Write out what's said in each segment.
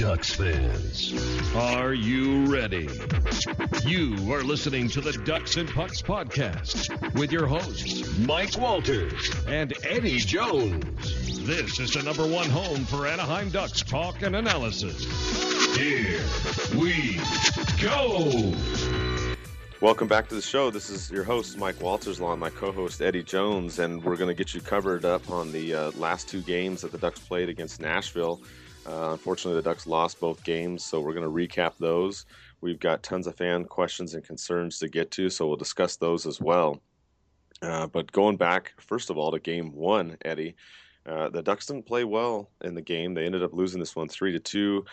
Ducks fans, are you ready? You are listening to the Ducks and Pucks podcast with your hosts, Mike Walters and Eddie Jones. This is the number one home for Anaheim Ducks talk and analysis. Here we go. Welcome back to the show. This is your host, Mike Walters, along with my co-host, Eddie Jones, and we're going to get you covered up on the last two games that the Ducks played against Nashville. Unfortunately, the Ducks lost both games, so we're going to recap those. We've got tons of fan questions and concerns to get to, so we'll discuss those as well. But going back, first of all, to game one, Eddie, the Ducks didn't play well in the game. They ended up losing this one 3-2.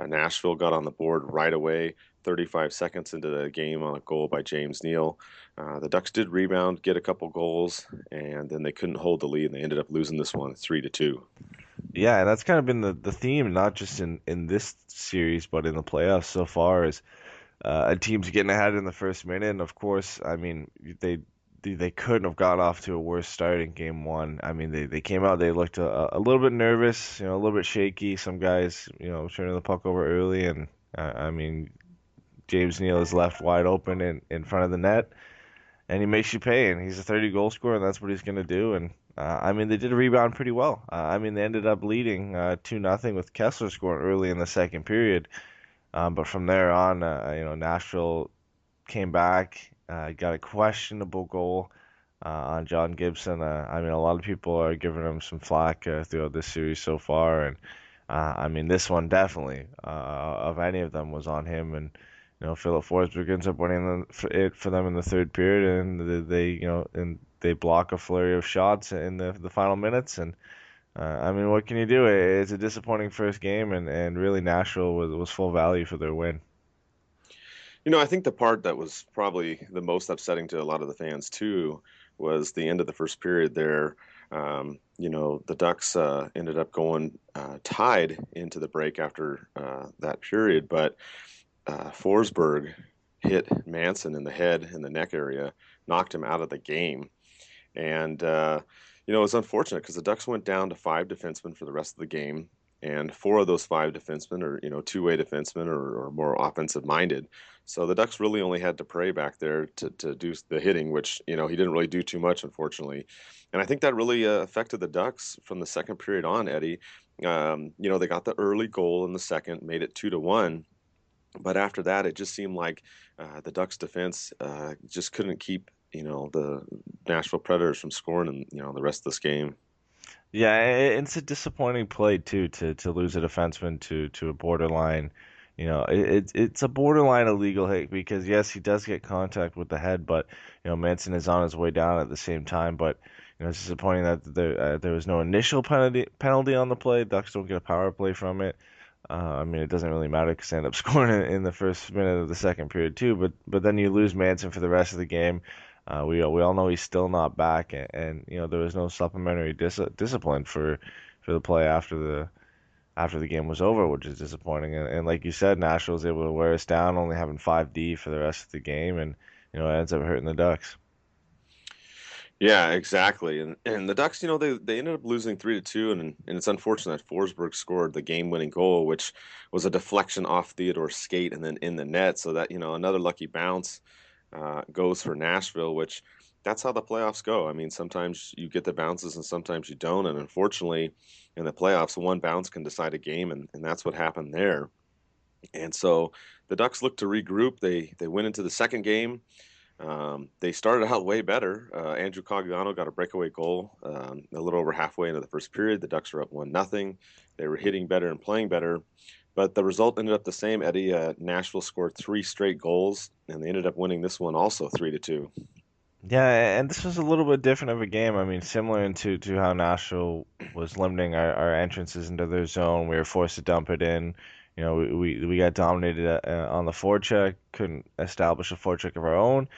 Nashville got on the board right away, 35 seconds into the game on a goal by James Neal. The Ducks did rebound, get a couple goals, and then they couldn't hold the lead, and they ended up losing this one 3-2. Yeah, and that's kind of been the theme, not just in this series, but in the playoffs so far, is a team's getting ahead in the first minute. And of course, I mean, they couldn't have got off to a worse start in game one. I mean, they came out, they looked a little bit nervous, a little bit shaky. Some guys, turning the puck over early, and I mean, James Neal is left wide open in front of the net, and he makes you pay. And he's a 30-goal scorer, and that's what he's going to do. And I mean, they did rebound pretty well. I mean, they ended up leading 2-0 with Kessler scoring early in the second period. But from there on, Nashville came back, got a questionable goal on John Gibson. I mean, a lot of people are giving him some flack throughout this series so far. And I mean, this one definitely, of any of them, was on him. And Philip Forsberg ends up winning it for them in the third period, and they block a flurry of shots in the final minutes. And I mean, what can you do? It's a disappointing first game, and really Nashville was full value for their win. I think the part that was probably the most upsetting to a lot of the fans too was the end of the first period there. The Ducks ended up going tied into the break after that period, but Forsberg hit Manson in the head and the neck area, knocked him out of the game. And, it was unfortunate because the Ducks went down to 5 defensemen for the rest of the game. And 4 of those 5 defensemen are, two-way defensemen or more offensive-minded. So the Ducks really only had to pray back there to do the hitting, which, he didn't really do too much, unfortunately. And I think that really affected the Ducks from the second period on, Eddie. They got the early goal in the second, made it 2-1. But after that, it just seemed like the Ducks defense just couldn't keep, the Nashville Predators from scoring in, the rest of this game. Yeah, it's a disappointing play too to lose a defenseman to a borderline. It's a borderline illegal hit because yes, he does get contact with the head, but Manson is on his way down at the same time. But it's disappointing that there was no initial penalty on the play. Ducks don't get a power play from it. I mean, it doesn't really matter because they end up scoring in the first minute of the second period too. But then you lose Manson for the rest of the game. We all know he's still not back, and there was no supplementary discipline for the play after the game was over, which is disappointing. And like you said, Nashville was able to wear us down, only having 5D for the rest of the game, and it ends up hurting the Ducks. Yeah, exactly. And the Ducks, they ended up losing 3-2, and it's unfortunate that Forsberg scored the game-winning goal, which was a deflection off Theodore's skate and then in the net, so that another lucky bounce goes for Nashville, which that's how the playoffs go. I mean, sometimes you get the bounces and sometimes you don't, and unfortunately, in the playoffs, one bounce can decide a game, and that's what happened there. And so the Ducks looked to regroup. They went into the second game. They started out way better. Andrew Cogliano got a breakaway goal a little over halfway into the first period. The Ducks were up 1-0. They were hitting better and playing better. But the result ended up the same, Eddie. Nashville scored 3 straight goals, and they ended up winning this one also 3-2. Yeah, and this was a little bit different of a game. I mean, similar to how Nashville was limiting our entrances into their zone. We were forced to dump it in. We got dominated on the forecheck, couldn't establish a forecheck of our own,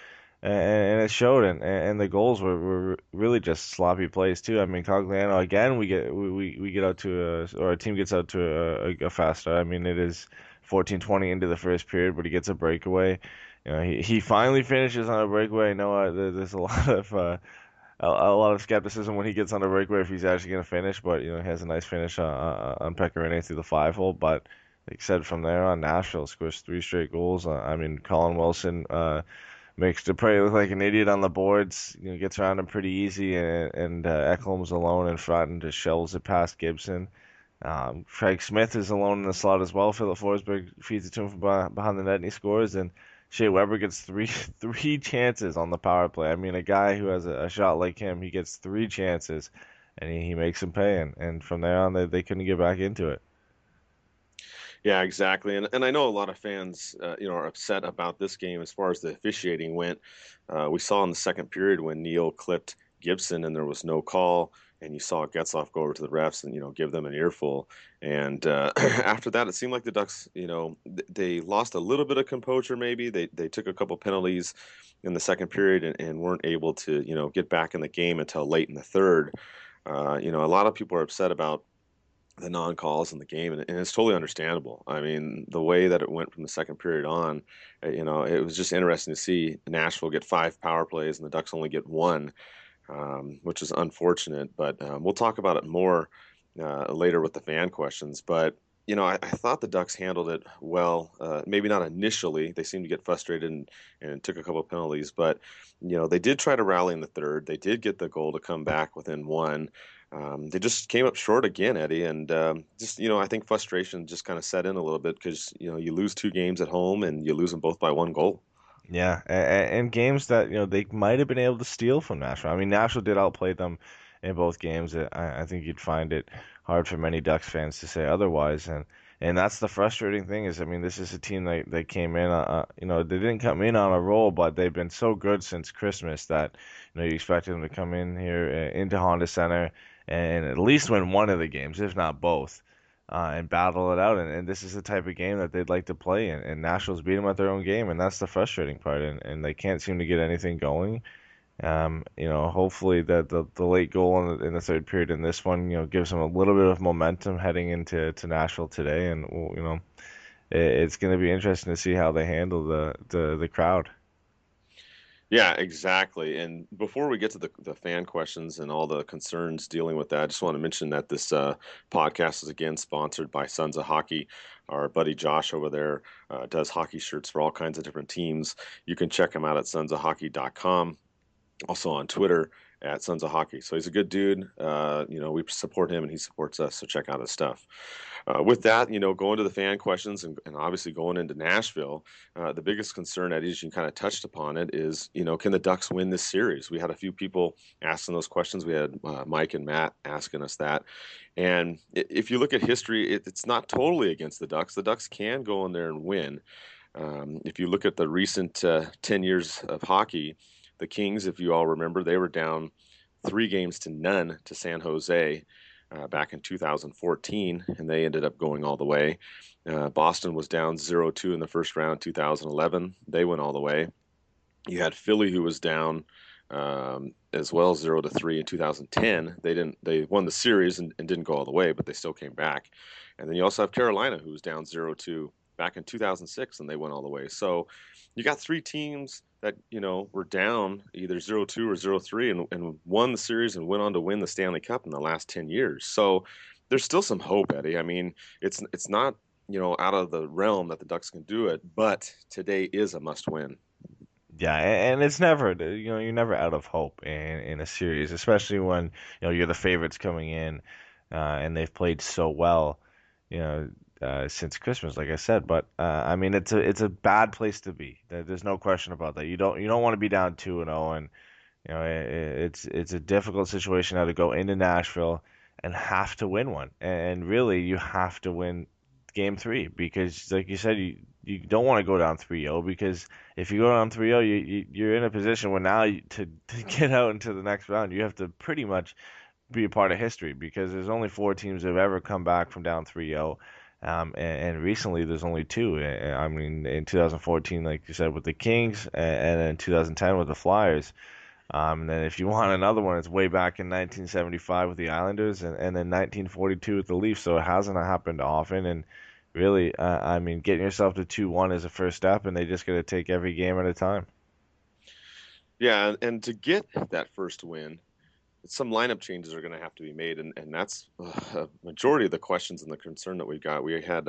and it showed. And the goals were really just sloppy plays too. I mean, Cogliano again, we get out to or our team gets out to a fast start. I mean, it is 14-20 into the first period, but he gets a breakaway. He finally finishes on a breakaway. I know there's a lot of skepticism when he gets on a breakaway if he's actually going to finish, but he has a nice finish on Pekka Rinne through the 5-hole. But like I said, from there on, Nashville scores 3 straight goals. I mean, Colin Wilson makes Dupre look like an idiot on the boards. Gets around him pretty easy, and Ekholm's alone in front and just shells it past Gibson. Craig Smith is alone in the slot as well. Philip Forsberg feeds it to him from behind the net and he scores. And Shea Weber gets three chances on the power play. I mean, a guy who has a shot like him, he gets 3 chances and he makes them pay. And from there on, they couldn't get back into it. Yeah, exactly. And I know a lot of fans, are upset about this game as far as the officiating went. We saw in the second period when Neal clipped Gibson and there was no call, and you saw Getzlaf go over to the refs and give them an earful. And after that, it seemed like the Ducks, they lost a little bit of composure. Maybe they took a couple penalties in the second period and weren't able to get back in the game until late in the third. A lot of people are upset about the non-calls in the game, and it's totally understandable. I mean, the way that it went from the second period on, it was just interesting to see Nashville get 5 power plays and the Ducks only get 1, which is unfortunate. But we'll talk about it more later with the fan questions. But I thought the Ducks handled it well. Maybe not initially; they seemed to get frustrated and took a couple of penalties. But they did try to rally in the third. They did get the goal to come back within 1. They just came up short again, Eddie, and I think frustration just kind of set in a little bit because you lose 2 games at home and you lose them both by 1 goal. Yeah, and games that they might have been able to steal from Nashville. I mean, Nashville did outplay them in both games. I think you'd find it hard for many Ducks fans to say otherwise, and that's the frustrating thing is, I mean, this is a team that came in, they didn't come in on a roll, but they've been so good since Christmas that you expected them to come in here into Honda Center and at least win one of the games, if not both. And battle it out. And this is the type of game that they'd like to play. And Nashville's beat them at their own game, and that's the frustrating part. And they can't seem to get anything going. Hopefully that the late goal in the third period in this one, gives them a little bit of momentum heading into Nashville today. And it's going to be interesting to see how they handle the crowd. Yeah, exactly. And before we get to the fan questions and all the concerns dealing with that, I just want to mention that this podcast is again sponsored by Sons of Hockey. Our buddy Josh over there does hockey shirts for all kinds of different teams. You can check him out at sonsofhockey.com. Also on Twitter at Sons of Hockey. So he's a good dude. We support him and he supports us. So check out his stuff. With that, going to the fan questions and obviously going into Nashville, the biggest concern, Eddie, as you kind of touched upon it, is, can the Ducks win this series? We had a few people asking those questions. We had Mike and Matt asking us that. And if you look at history, it's not totally against the Ducks. The Ducks can go in there and win. If you look at the recent 10 years of hockey, the Kings, if you all remember, they were down 3-0 to San Jose back in 2014, and they ended up going all the way. Boston was down 0-2 in the first round in 2011. They went all the way. You had Philly, who was down as well, 0-3 in 2010. They won the series and didn't go all the way, but they still came back. And then you also have Carolina, who was down 0-2 back in 2006, and they went all the way. So you got 3 teams that were down either 0-2 or 0-3 and won the series and went on to win the Stanley Cup in the last 10 years. So there's still some hope, Eddie. I mean, it's not out of the realm that the Ducks can do it, but today is a must win. Yeah, and it's never, you're never out of hope in a series, especially when you're the favorites coming in, and they've played so well, since Christmas, like I said. But I mean, it's a bad place to be. There's no question about that. You don't want to be down 2-0, and it's a difficult situation now to go into Nashville and have to win one. And really, you have to win game 3 because, like you said, you don't want to go down 3-0 because if you go down 3-0, you're in a position where now to get out into the next round, you have to pretty much be a part of history because there's only 4 teams that have ever come back from down 3-0. And recently there's only 2. I mean, in 2014, like you said, with the Kings, and in 2010 with the Flyers. And then if you want another one, it's way back in 1975 with the Islanders, and then 1942 with the Leafs. So it hasn't happened often. And really, I mean, getting yourself to 2-1 is a first step, and they just got to take every game at a time. Yeah, and to get that first win, some lineup changes are going to have to be made, and that's a majority of the questions and the concern that we got. We had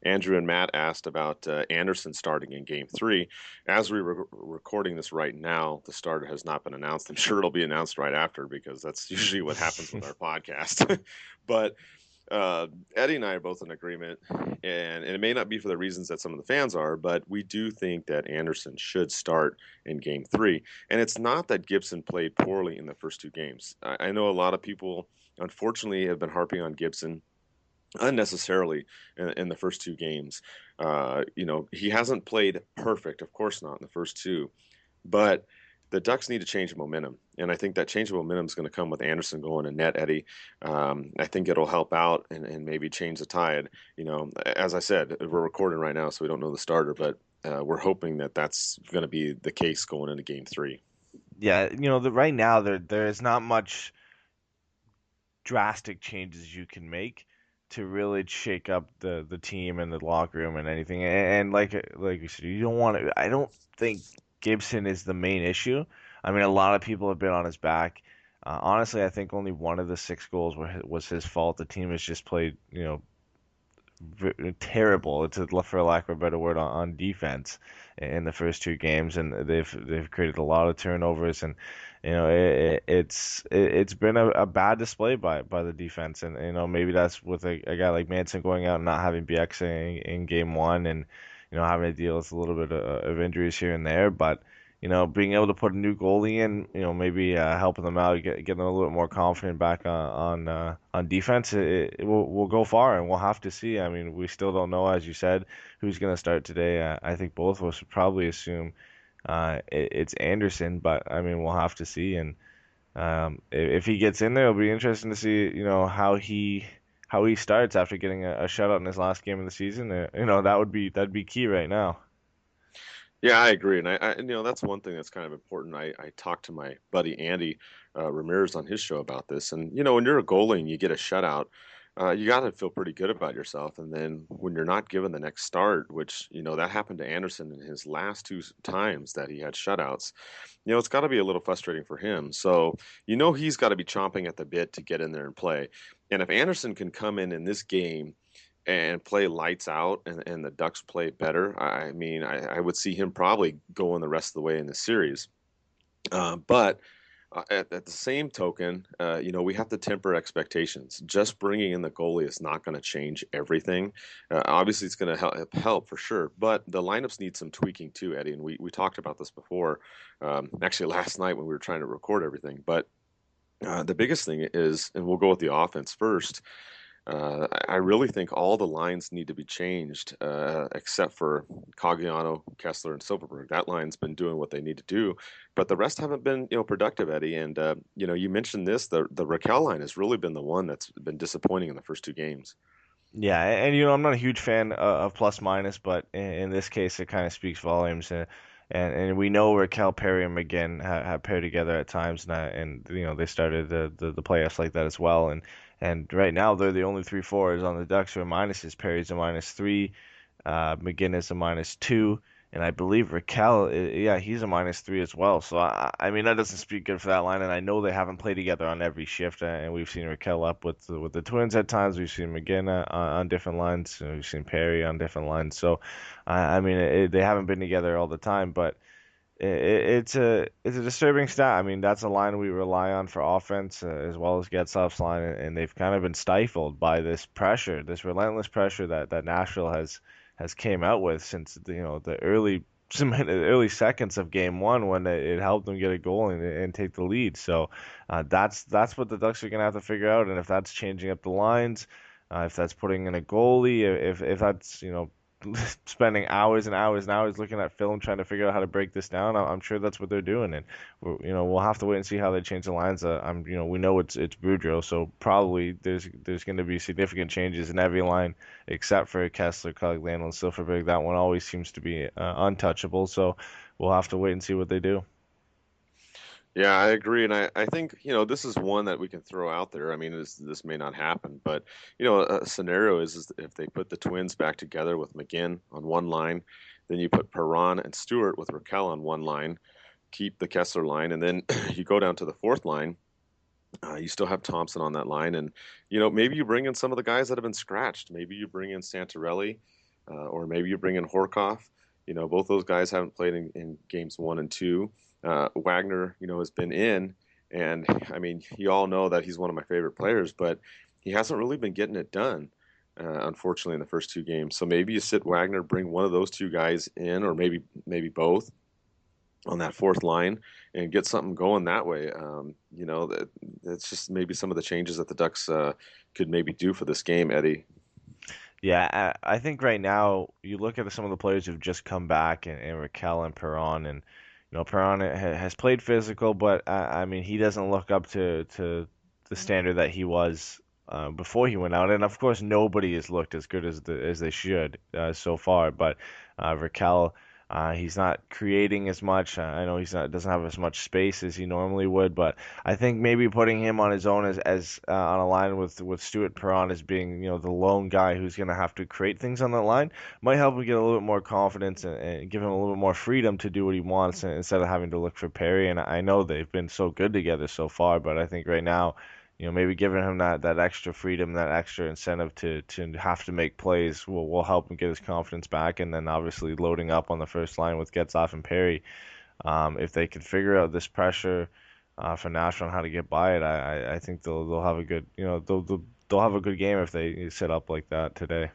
Andrew and Matt asked about Anderson starting in Game 3. As we're recording this right now, the starter has not been announced. I'm sure it'll be announced right after because that's usually what happens with our podcast. But Eddie and I are both in agreement, and it may not be for the reasons that some of the fans are, but we do think that Anderson should start in Game 3. And it's not that Gibson played poorly in the first 2 games. I know a lot of people, unfortunately, have been harping on Gibson unnecessarily in the first 2 games. He hasn't played perfect, of course not, in the first 2, but the Ducks need to change momentum, and I think that change of momentum is going to come with Anderson going to net, Eddie. I think it'll help out and maybe change the tide. As I said, we're recording right now, so we don't know the starter, but we're hoping that that's going to be the case going into Game 3. Yeah, right now there is not much drastic changes you can make to really shake up the team and the locker room and anything. And like you said, you don't want to. I don't think Gibson is the main issue. I mean, a lot of people have been on his back. Honestly, I think only one of the 6 goals was his fault. The team has just played, terrible, for lack of a better word, on defense in the first 2 games, and they've created a lot of turnovers, and it's been a bad display by the defense, and maybe that's with a guy like Manson going out and not having BX in Game 1, and having to deal with a little bit of injuries here and there, but being able to put a new goalie in, maybe helping them out, getting them a little bit more confident back on defense, it will go far, and we'll have to see. I mean, we still don't know, as you said, who's going to start today. I think both of us would probably assume it's Anderson, but I mean, we'll have to see. And if he gets in there, it'll be interesting to see, how he starts after getting a shutout in his last game of the season. That'd be key right now. Yeah, I agree, and I that's one thing that's kind of important. I talked to my buddy Andy Ramirez on his show about this, and when you're a goalie and you get a shutout, you got to feel pretty good about yourself. And then when you're not given the next start, which that happened to Anderson in his last 2 times that he had shutouts, it's got to be a little frustrating for him. So he's got to be chomping at the bit to get in there and play. And if Anderson can come in this game and play lights out, and the Ducks play better, I mean, I would see him probably going the rest of the way in the series. But at the same token, we have to temper expectations. Just bringing in the goalie is not going to change everything. Obviously, it's going to help for sure, but the lineups need some tweaking too, Eddie. And we talked about this before, actually last night when we were trying to record everything. But the biggest thing is, and we'll go with the offense first, I really think all the lines need to be changed, except for Caggiano, Kessler, and Silverberg. That line's been doing what they need to do, but the rest haven't been, productive, Eddie. And you mentioned this: the Raquel line has really been the one that's been disappointing in the first 2 games. Yeah, and I'm not a huge fan of plus minus, but in this case, it kind of speaks volumes. And we know Raquel, Perry, and McGinn have paired together at times, and they started the playoffs like that as well. And right now they're the only 3 forwards on the Ducks who are minuses. Perry's a -3, McGinn is a -2, and I believe Raquel, he's a -3 as well. So I mean, that doesn't speak good for that line. And I know they haven't played together on every shift, and we've seen Raquel up with the Twins at times. We've seen McGinn on different lines. We've seen Perry on different lines. So I mean, they haven't been together all the time, but it's a disturbing stat. I mean, that's a line we rely on for offense, as well as Getzlaff's line, and they've kind of been stifled by this pressure, this relentless pressure that Nashville has came out with since the early seconds of Game 1 when it helped them get a goal and take the lead. So that's what the Ducks are gonna have to figure out, and if that's changing up the lines, if that's putting in a goalie, if that's spending hours and hours and hours looking at film trying to figure out how to break this down. I'm sure that's what they're doing, and we'll have to wait and see how they change the lines. We know it's Boudreaux, so probably there's going to be significant changes in every line except for Kessler, Cogliano, and Silverberg. That one always seems to be untouchable, so we'll have to wait and see what they do. Yeah, I agree, and I think this is one that we can throw out there. I mean, this may not happen, but a scenario is if they put the Twins back together with McGinn on one line, then you put Perron and Stewart with Raquel on one line, keep the Kessler line, and then you go down to the 4th line, You still have Thompson on that line, and maybe you bring in some of the guys that have been scratched. Maybe you bring in Santorelli, or maybe you bring in Horkoff. Both those guys haven't played in games 1 and 2. Wagner, has been in, and I mean, you all know that he's one of my favorite players, but he hasn't really been getting it done, unfortunately, in the first 2 games. So maybe you sit Wagner, bring one of those two guys in, or maybe both on that fourth line and get something going that way. That's just maybe some of the changes that the Ducks could maybe do for this game, Eddie. Yeah, I think right now you look at some of the players who've just come back, and Raquel and Perron, and Perron has played physical, but I mean he doesn't look up to the standard that he was before he went out, and of course nobody has looked as good as they should so far, but Raquel. He's not creating as much. I know he's not doesn't have as much space as he normally would, but I think maybe putting him on his own as on a line with Stuart Perron as being the lone guy who's going to have to create things on that line might help him get a little bit more confidence, and give him a little bit more freedom to do what he wants, instead of having to look for Perry. And I know they've been so good together so far, but I think right now, maybe giving him that extra freedom, that extra incentive to have to make plays will help him get his confidence back. And then obviously loading up on the first line with Getzlaf and Perry, if they can figure out this pressure for Nashville on how to get by it, I think they'll have a good they'll have a good game if they set up like that today.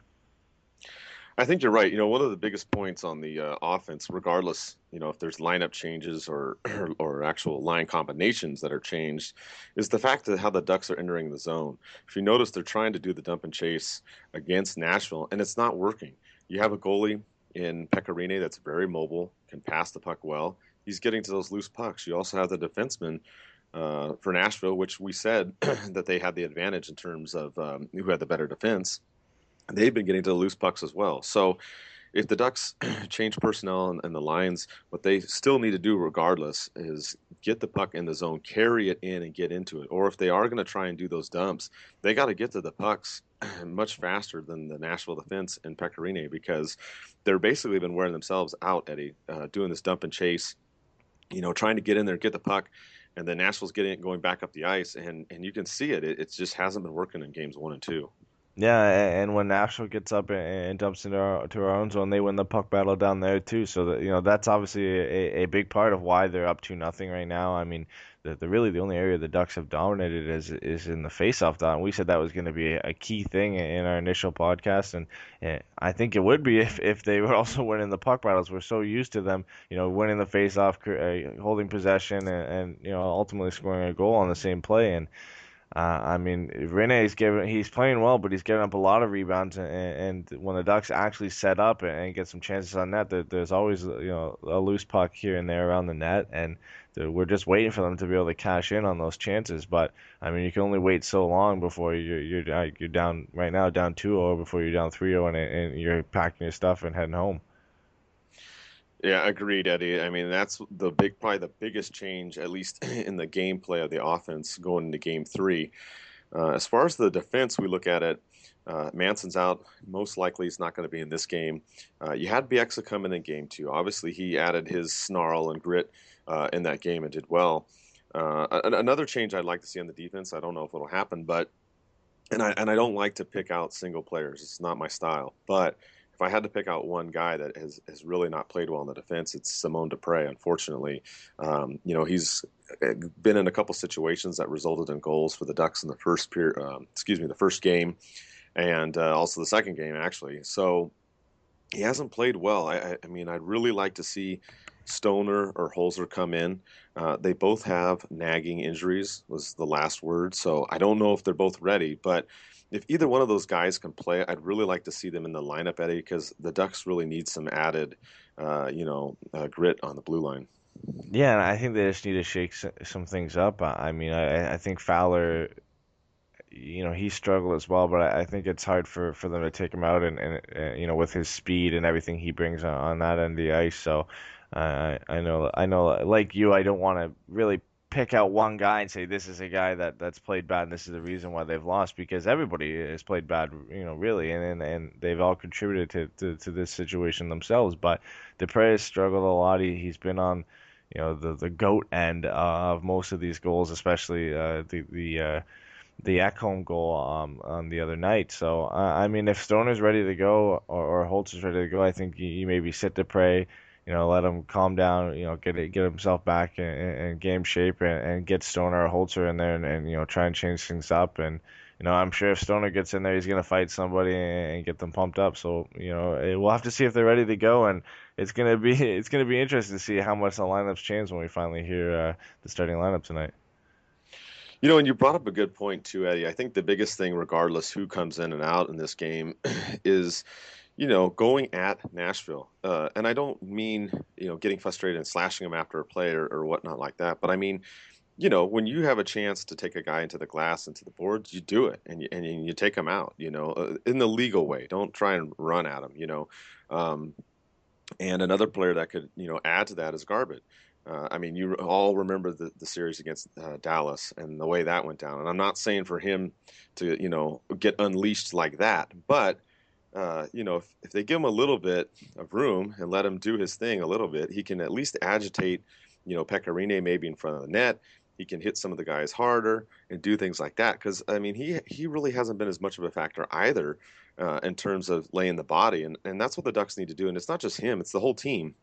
I think you're right. One of the biggest points on the offense, regardless, if there's lineup changes or or actual line combinations that are changed, is the fact that how the Ducks are entering the zone. If you notice, they're trying to do the dump and chase against Nashville, and it's not working. You have a goalie in Pecorine that's very mobile, can pass the puck well. He's getting to those loose pucks. You also have the defenseman for Nashville, which we said that they had the advantage in terms of who had the better defense. They've been getting to the loose pucks as well. So if the Ducks change personnel and the lines, what they still need to do regardless is get the puck in the zone, carry it in and get into it. Or if they are going to try and do those dumps, they got to get to the pucks much faster than the Nashville defense and Pecorine, because they're basically been wearing themselves out, Eddie, doing this dump and chase, trying to get in there, get the puck, and then Nashville's going back up the ice, and you can see it. It just hasn't been working in games 1 and 2. Yeah, and when Nashville gets up and dumps into our own zone, they win the puck battle down there too. So that that's obviously a big part of why they're up 2-0 right now. I mean, really the only area the Ducks have dominated is in the faceoff dot. And we said that was going to be a key thing in our initial podcast, and I think it would be if they were also winning the puck battles. We're so used to them, winning the faceoff, holding possession, and ultimately scoring a goal on the same play. And I mean, he's playing well, but he's giving up a lot of rebounds. And when the Ducks actually set up and get some chances on net, there's always a loose puck here and there around the net, and we're just waiting for them to be able to cash in on those chances. But I mean, you can only wait so long before you're down right now, down 2-0, before you're down 3-0, and you're packing your stuff and heading home. Yeah, agreed, Eddie. I mean, that's probably the biggest change, at least in the gameplay of the offense going into game 3. As far as the defense, we look at it. Manson's out. Most likely he's not going to be in this game. You had Bieksa come in game 2. Obviously, he added his snarl and grit in that game and did well. Another change I'd like to see on the defense, I don't know if it'll happen, but and I don't like to pick out single players. It's not my style. But if I had to pick out one guy that has really not played well in the defense, it's Simone Dupre. Unfortunately, he's been in a couple situations that resulted in goals for the Ducks in the first the first game, and also the second game actually. So he hasn't played well. I mean, I'd really like to see Stoner or Holzer come in. They both have nagging injuries, was the last word. So I don't know if they're both ready, but if either one of those guys can play, I'd really like to see them in the lineup, Eddie, because the Ducks really need some added, grit on the blue line. Yeah, and I think they just need to shake some things up. I mean, I think Fowler, he struggled as well, but I think it's hard for them to take him out, and with his speed and everything he brings on that end of the ice. So I know, like you, I don't want to really pick out one guy and say this is a guy that's played bad and this is the reason why they've lost, because everybody has played bad, really, and they've all contributed to this situation themselves. But Dupre has struggled a lot. He's been on the goat end of most of these goals, especially the Ekholm goal on the other night. So I mean, if Stoner's ready to go or Holtz's ready to go, I think you maybe sit to pray. Let him calm down. Get himself back in game shape and get Stoner or Holzer in there and try and change things up. And I'm sure if Stoner gets in there, he's gonna fight somebody and get them pumped up. So we'll have to see if they're ready to go, and it's gonna be interesting to see how much the lineups change when we finally hear the starting lineup tonight. And you brought up a good point too, Eddie. I think the biggest thing, regardless who comes in and out in this game, is going at Nashville. And I don't mean getting frustrated and slashing them after a play or whatnot like that. But I mean, when you have a chance to take a guy into the glass, into the boards, you do it and you take him out. In the legal way. Don't try and run at him. And another player that could add to that is Garbett. I mean, you all remember the series against Dallas and the way that went down. And I'm not saying for him to, get unleashed like that. But, if they give him a little bit of room and let him do his thing a little bit, he can at least agitate, Pecorine maybe in front of the net. He can hit some of the guys harder and do things like that. Because, I mean, he really hasn't been as much of a factor either in terms of laying the body. And that's what the Ducks need to do. And it's not just him, it's the whole team.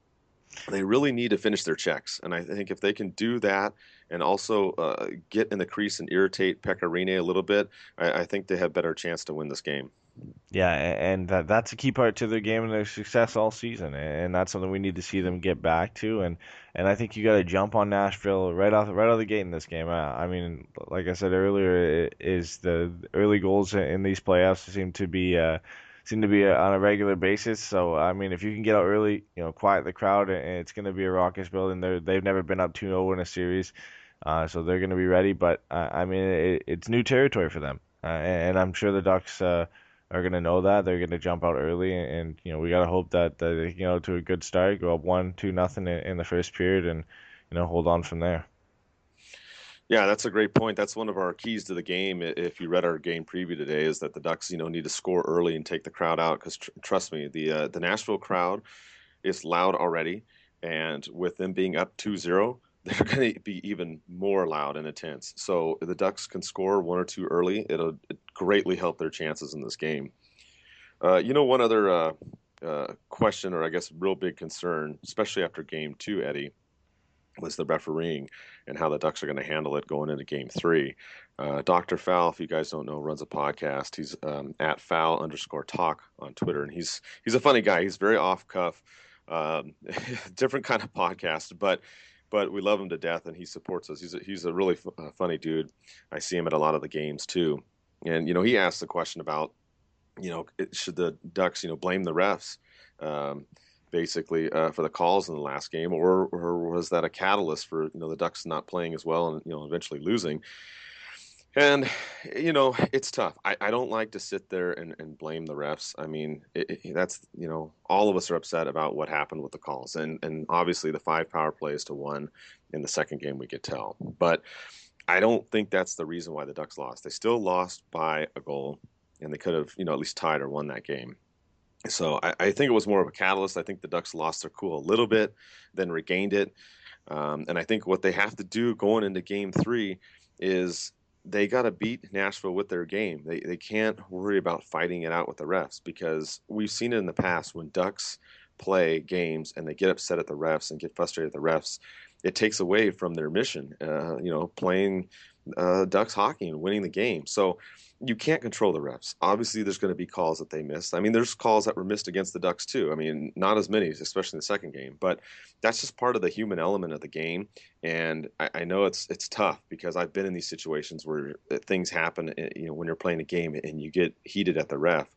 They really need to finish their checks. And I think if they can do that and also get in the crease and irritate Pecorine a little bit, I think they have better chance to win this game. Yeah, and that's a key part to their game and their success all season, and that's something we need to see them get back to. And I think you got to jump on Nashville right out of the gate in this game. I mean, like I said earlier, is the early goals in these playoffs seem to be on a regular basis. So I mean, if you can get out early, quiet the crowd, and it's going to be a raucous building. They've never been up 2-0 in a series, so they're going to be ready. But I mean, it's new territory for them, and I'm sure the Ducks are going to know that. They're going to jump out early, and we got to hope that they to a good start, go up 1-2-0 in the first period, and hold on from there. Yeah, that's a great point. That's one of our keys to the game. If you read our game preview today, is that the Ducks, need to score early and take the crowd out. Because trust me, the Nashville crowd is loud already, and with them being up 2-0, they're going to be even more loud and intense. So if the Ducks can score one or two early, it'll greatly help their chances in this game. One other question, or I guess real big concern, especially after game 2, Eddie, was the refereeing and how the Ducks are going to handle it going into game 3. Dr. Fowl, if you guys don't know, runs a podcast. He's at Fowl_talk on Twitter, and he's a funny guy. He's very off cuff, different kind of podcast, but we love him to death, and he supports us. He's a really funny dude. I see him at a lot of the games too, and he asked the question about should the Ducks blame the refs. Basically for the calls in the last game, or was that a catalyst for the Ducks not playing as well and eventually losing? And it's tough. I don't like to sit there and blame the refs. I mean, that's all of us are upset about what happened with the calls, and obviously the 5 power plays to 1 in the second game we could tell, but I don't think that's the reason why the Ducks lost. They still lost by a goal, and they could have at least tied or won that game. So I think it was more of a catalyst. I think the Ducks lost their cool a little bit, then regained it. And I think what they have to do going into game 3 is they got to beat Nashville with their game. They can't worry about fighting it out with the refs, because we've seen it in the past when Ducks play games and they get upset at the refs and get frustrated at the refs. It takes away from their mission, playing Ducks hockey and winning the game. So you can't control the refs. Obviously, there's going to be calls that they missed. I mean, there's calls that were missed against the Ducks too. I mean, not as many, especially in the second game, but that's just part of the human element of the game. And I know it's tough, because I've been in these situations where things happen, when you're playing a game and you get heated at the ref.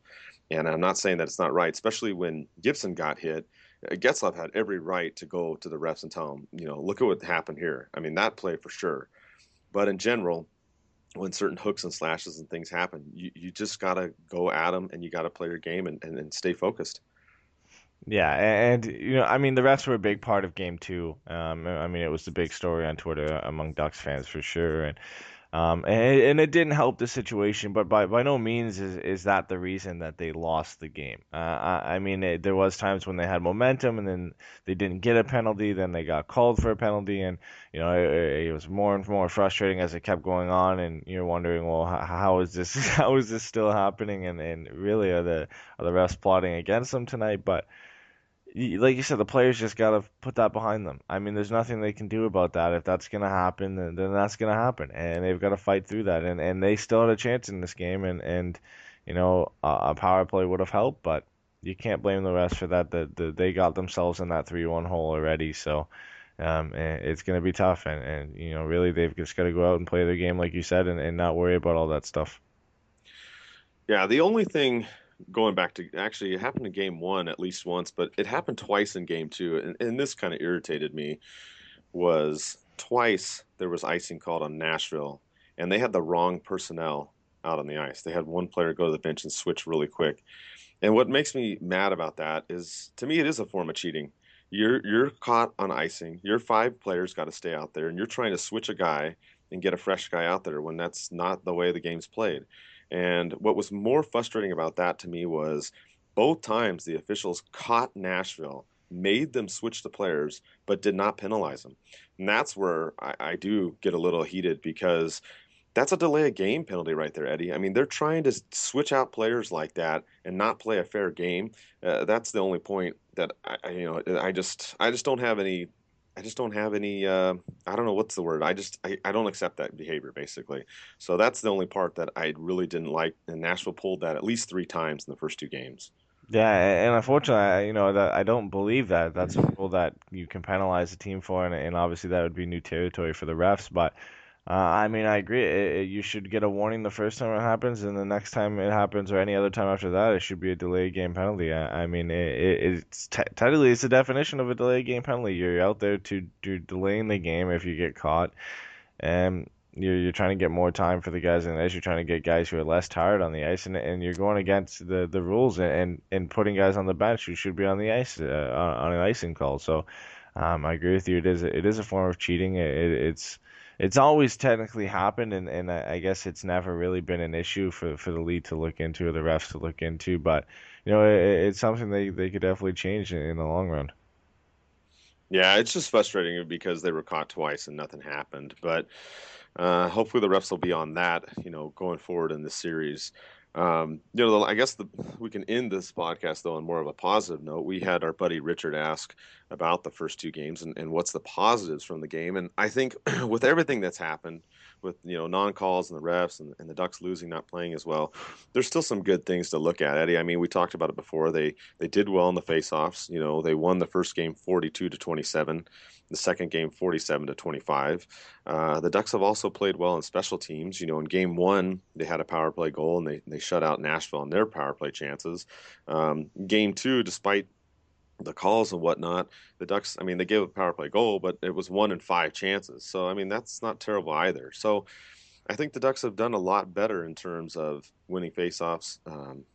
And I'm not saying that it's not right, especially when Gibson got hit. Getzlaf had every right to go to the refs and tell them, look at what happened here. I mean, that play for sure. But in general, when certain hooks and slashes and things happen, you just got to go at them, and you got to play your game and stay focused. Yeah, and I mean, the refs were a big part of game 2. I mean, it was the big story on Twitter among Ducks fans for sure. And And it didn't help the situation, but by no means is that the reason that they lost the game. I mean, there was times when they had momentum, and then they didn't get a penalty, then they got called for a penalty, and it was more and more frustrating as it kept going on, and you're wondering, well, how is this how is this still happening, and really are the refs plotting against them tonight? But like you said, the players just got to put that behind them. I mean, there's nothing they can do about that. If that's going to happen, then that's going to happen. And they've got to fight through that. And they still had a chance in this game. And a power play would have helped, but you can't blame the rest for that. They got themselves in that 3-1 hole already. So it's going to be tough. And really, they've just got to go out and play their game, like you said, and not worry about all that stuff. Yeah, the only thing going back to actually it happened in game one at least once, but it happened twice in game two, and this kind of irritated me. Was twice there was icing called on Nashville, and they had the wrong personnel out on the ice. They had one player go to the bench and switch really quick. And what makes me mad about that is, to me, it is a form of cheating. You're caught on icing. Your five players got to stay out there, and you're trying to switch a guy and get a fresh guy out there when that's not the way the game's played. And what was more frustrating about that to me was both times the officials caught Nashville, made them switch the players, but did not penalize them. And that's where I do get a little heated, because that's a delay of game penalty right there, Eddie. I mean, they're trying to switch out players like that and not play a fair game. That's the only point that I just don't have any. I just don't have any. I don't know what's the word. I don't accept that behavior, basically. So that's the only part that I really didn't like. And Nashville pulled that at least 3 times in the first 2 games. Yeah, and unfortunately, that I don't believe that that's a rule that you can penalize a team for, and obviously that would be new territory for the refs. But I mean, I agree. You should get a warning the first time it happens, and the next time it happens, or any other time after that, it should be a delayed game penalty. I mean, it's technically it's the definition of a delayed game penalty. You're out there to delaying the game if you get caught, and you're trying to get more time for the guys on the ice. You're trying to get guys who are less tired on the ice, and you're going against the rules, and putting guys on the bench who should be on the ice on an icing call. So I agree with you. It is a form of cheating. It's always technically happened, and I guess it's never really been an issue for the league to look into or the refs to look into. But it's something they could definitely change in the long run. Yeah, it's just frustrating because they were caught twice and nothing happened. But hopefully the refs will be on that, going forward in this series. I guess we can end this podcast though on more of a positive note. We had our buddy Richard ask about the first 2 games and what's the positives from the game. And I think with everything that's happened, with non-calls and the refs and the Ducks losing, not playing as well, there's still some good things to look at, Eddie. I mean, we talked about it before. They did well in the face-offs. They won the first game 42-27. The second game 47-25. The Ducks have also played well in special teams. In game one, they had a power play goal and they shut out Nashville on their power play chances. Game two, despite the calls and whatnot, the Ducks, I mean, they gave a power play goal, but it was 1 in 5 chances. So, I mean, that's not terrible either. So, I think the Ducks have done a lot better in terms of winning faceoffs,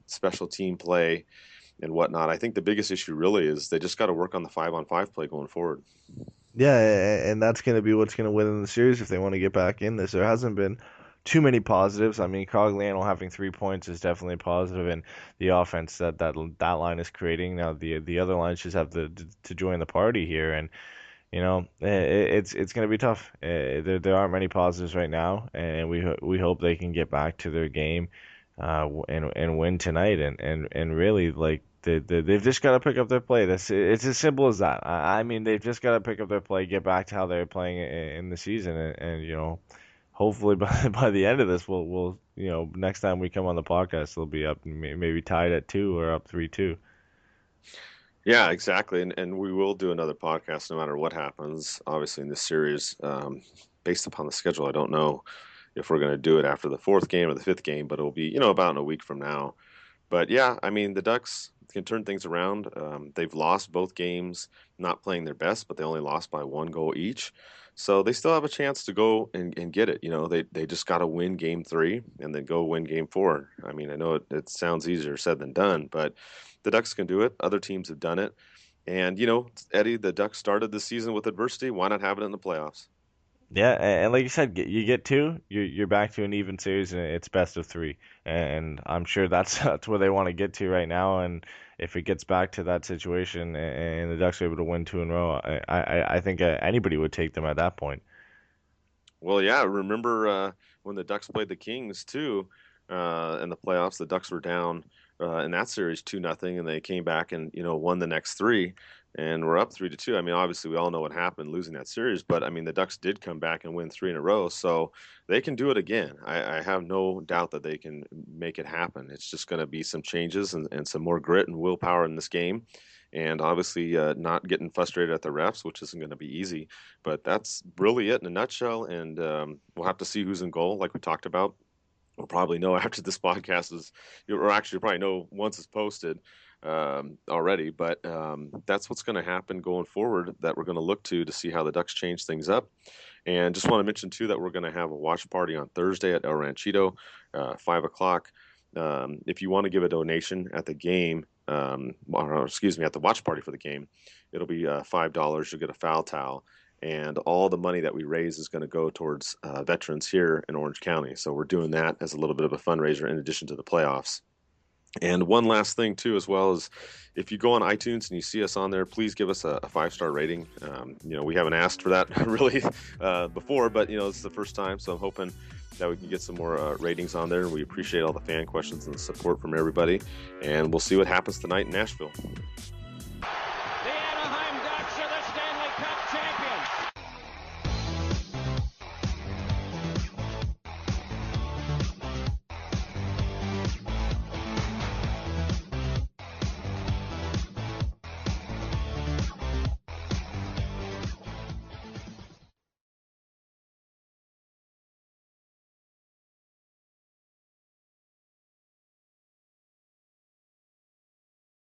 special team play, and whatnot. I think the biggest issue really is they just got to work on the 5-on-5 play going forward. Yeah, and that's going to be what's going to win in the series if they want to get back in this. There hasn't been too many positives. I mean, Cogliano having 3 points is definitely a positive, and the offense that line is creating. Now the other lines just have to join the party here, and it's going to be tough. There aren't many positives right now, and we hope they can get back to their game, and win tonight, and really like. They've just got to pick up their play. It's as simple as that. I mean, they've just got to pick up their play, get back to how they're playing in the season, and hopefully by the end of this, we'll next time we come on the podcast, they'll be up maybe tied at 2 or up 3-2. Yeah, exactly. And we will do another podcast no matter what happens, obviously, in this series. Based upon the schedule, I don't know if we're going to do it after the 4th game or the 5th game, but it'll be, about in a week from now. But yeah, I mean, the Ducks can turn things around. They've lost both games, not playing their best, but they only lost by 1 goal each. So they still have a chance to go and get it. They just got to win game 3 and then go win game 4. I mean, I know it sounds easier said than done, but the Ducks can do it. Other teams have done it. And, Eddie, the Ducks started the season with adversity. Why not have it in the playoffs? Yeah, and like you said, you get two, you're back to an even series, and it's best of three. And I'm sure that's that's where they want to get to right now. And if it gets back to that situation, and the Ducks are able to win two in a row, I think anybody would take them at that point. Well, yeah, remember when the Ducks played the Kings too in the playoffs? The Ducks were down in that series 2-0, and they came back and won the next three, and we're up 3-2. I mean, obviously we all know what happened losing that series, but I mean the Ducks did come back and win three in a row, so they can do it again. I have no doubt that they can make it happen. It's just going to be some changes and some more grit and willpower in this game. And obviously, not getting frustrated at the refs, which isn't going to be easy. But that's really it in a nutshell. And we'll have to see who's in goal, like we talked about. We'll probably know after this podcast is, or actually, you'll probably know once it's posted already. But that's what's going to happen going forward that we're going to look to see how the Ducks change things up. And just want to mention, too, that we're going to have a watch party on Thursday at El Ranchito, 5 o'clock. If you want to give a donation at the game, or excuse me, at the watch party for the game, it'll be $5. You'll get a foul towel, and all the money that we raise is going to go towards veterans here in Orange County. So we're doing that as a little bit of a fundraiser in addition to the playoffs. And one last thing too, as well, is if you go on iTunes and you see us on there, please give us a 5-star rating. We haven't asked for that really before, but it's the first time, so I'm hoping that we can get some more ratings on there. We appreciate all the fan questions and the support from everybody, and we'll see what happens tonight in Nashville.